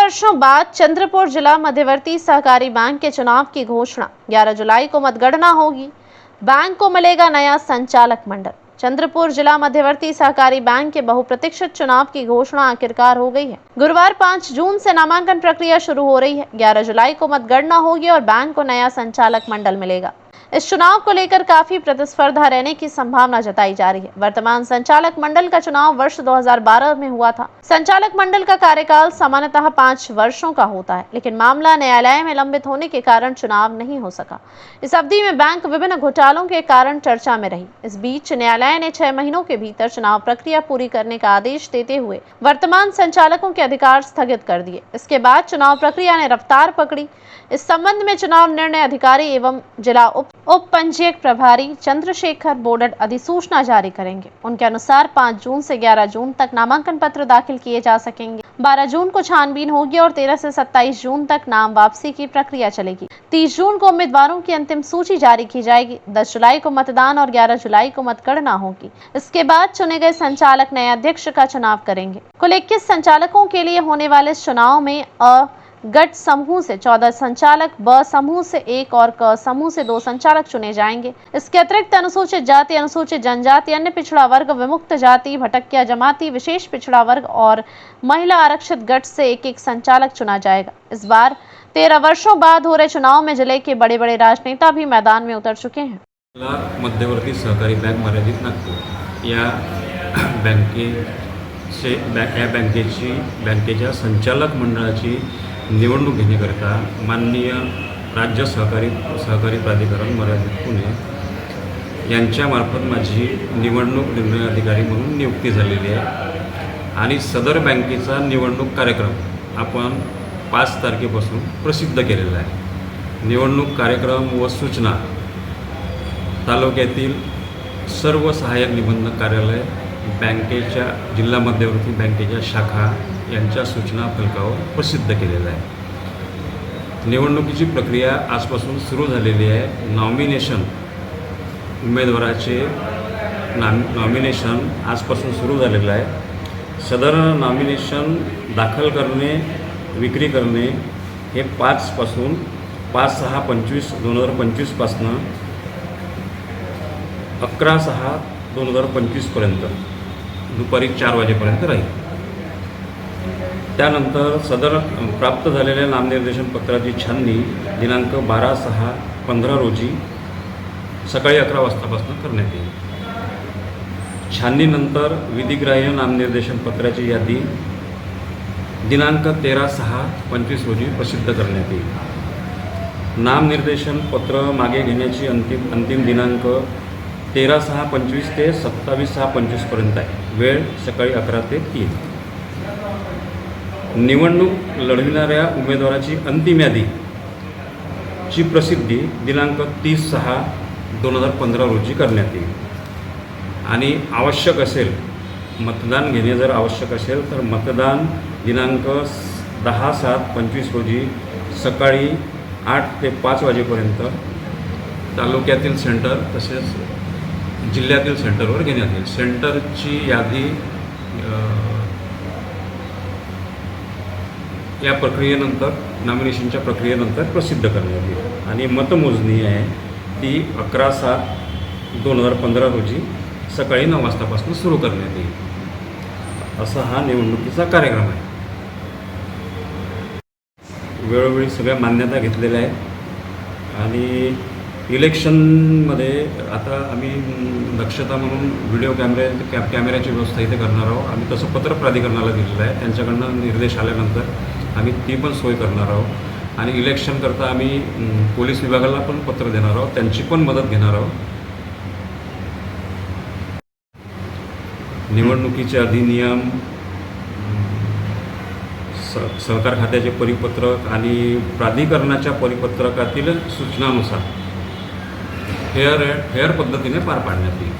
वर्षों बाद चंद्रपुर जिला मध्यवर्ती सहकारी बैंक के चुनाव की घोषणा। 11 जुलाई को मतगणना होगी। बैंक को मिलेगा नया संचालक मंडल। चंद्रपुर जिला मध्यवर्ती सहकारी बैंक के बहुप्रतीक्षित चुनाव की घोषणा आखिरकार हो गई है। गुरुवार 5 जून से नामांकन प्रक्रिया शुरू हो रही है। 11 जुलाई को मतगणना होगी और बैंक को नया संचालक मंडल मिलेगा। इस चुनाव को लेकर काफी प्रतिस्पर्धा रहने की संभावना जताई जा रही है। वर्तमान संचालक मंडल का चुनाव वर्ष 2012 में हुआ था। संचालक मंडल का कार्यकाल सामान्यतः 5 वर्षों का होता है, लेकिन मामला न्यायालय में लंबित होने के कारण चुनाव नहीं हो सका। इस अवधि में बैंक विभिन्न घोटालों के कारण चर्चा में रही। इस बीच न्यायालय ने 6 महीनों के भीतर चुनाव प्रक्रिया पूरी करने का आदेश देते हुए वर्तमान संचालकों के अधिकार स्थगित कर दिए। इसके बाद चुनाव प्रक्रिया ने रफ्तार पकड़ी। इस संबंध में चुनाव निर्णय अधिकारी एवं जिला उप पंजीयक प्रभारी चंद्रशेखर बोडट अधिसूचना जारी करेंगे। उनके अनुसार 5 जून से 11 जून तक नामांकन पत्र दाखिल किए जा सकेंगे। 12 जून को छानबीन होगी और 13 से 27 जून तक नाम वापसी की प्रक्रिया चलेगी। 30 जून को उम्मीदवारों की अंतिम सूची जारी की जाएगी। 10 जुलाई को मतदान और 11 जुलाई को मतगणना होगी। इसके बाद चुने गए संचालक नए अध्यक्ष का चुनाव करेंगे। कुल 21 संचालकों के लिए होने वाले इस चुनाव में गट समूह से 14 संचालक, ब समूह से 1 और क समूह से 2 संचालक चुने जाएंगे। इसके अतिरिक्त अनुसूचित जाति, अनुसूचित जनजाति, अन्य पिछड़ा वर्ग, विमुक्त जाति, भटकिया जमाती, विशेष पिछड़ा वर्ग और महिला आरक्षित गट से 1-1 संचालक चुना जाएगा। इस बार 13 वर्षों बाद हो रहे चुनाव में जिले के बड़े बड़े राजनेता भी मैदान में उतर चुके हैं। मध्यवर्ती सहकारी बैंक मर्यादित नागपूर या बँकेच्या संचालक मंडळाची निवडणूक घेण्याकरिता माननीय राज्य सहकारी प्राधिकरण मर्यादित पुणे यांच्यामार्फत माझी निवडणूक निर्णय अधिकारी म्हणून नियुक्ती झालेली आहे आणि सदर बँकेचा निवडणूक कार्यक्रम आपण 5 तारखेपासून प्रसिद्ध केलेला आहे। निवडणूक कार्यक्रम व सूचना तालुक्यातील सर्व सहाय्यक निबंधक कार्यालय, बँकेच्या जिल्हा मध्यवर्ती बँकेच्या शाखा यांच्या सूचना फलकावर प्रसिद्ध केलेला आहे। निवडणुकीची प्रक्रिया आजपासून सुरू झालेली आहे। नॉमिनेशन उमेदवाराचे नॉमिनेशन आजपासून सुरू झालेलं आहे। सदर नॉमिनेशन दाखल करणे, विक्री करणे हे 5/6/2025 पासून 11/6/2025 पर्यंत दुपारी 4 वाजेपर्यंत राहील। त्यानंतर सदर प्राप्त झालेल्या नामनिर्देशन पत्राची छाननी दिनांक 12/6/15 रोजी सकाळी 11 वाजतापासून करण्यात येईल। छाननीनंतर विधिग्राह्य नामनिर्देशन पत्राची यादी दिनांक 13/6/25 रोजी प्रसिद्ध करण्यात येईल। नामनिर्देशन पत्र मागे घेण्याची अंतिम दिनांक 13/6/25 ते 27/6/25 पर्यंत आहे। वेळ सकाळी 11 ते 3। निवडणूक लढविणाऱ्या उमेदवाराची अंतिम यादीची प्रसिद्धी दिनांक 30/6/2015 रोजी करण्यात येईल आणि आवश्यक असेल मतदान घेणे जर आवश्यक असेल तर मतदान दिनांक 10/7/25 रोजी सकाळी 8 ते 5 वाजेपर्यंत तालुक्यातील सेंटर तसेच जिल्ह्यातील सेंटरवर घेण्यात येईल। सेंटरची यादी या प्रक्रियेनंतर नॉमिनेशनच्या प्रक्रियेनंतर प्रसिद्ध करण्यात येईल आणि मतमोजणी आहे ती 11/7/2015 रोजी सकाळी 9 वाजतापासून सुरू करण्यात येईल। असा हा निवडणुकीचा कार्यक्रम आहे। वेळोवेळी सगळ्या मान्यता घेतलेल्या आहेत आणि इलेक्शनमध्ये आता आम्ही दक्षता म्हणून व्हिडिओ कॅमेऱ्याची व्यवस्था इथे करणार आहोत। आम्ही तसं पत्र प्राधिकरणाला दिलेलं आहे। त्यांच्याकडनं निर्देश आल्यानंतर आम्ही ती पण सोय करणार आहोत आणि इलेक्शन करता आम्ही पोलीस विभागाला पण पत्र देणार आहोत, त्यांची पण मदत घेणार आहोत। निवडणुकीचे अधिनियम, सहकार खात्याचे परिपत्रक आणि प्राधिकरणाच्या परिपत्रकातील सूचनानुसार फेअर पद्धतीने पार पाडण्यात येईल।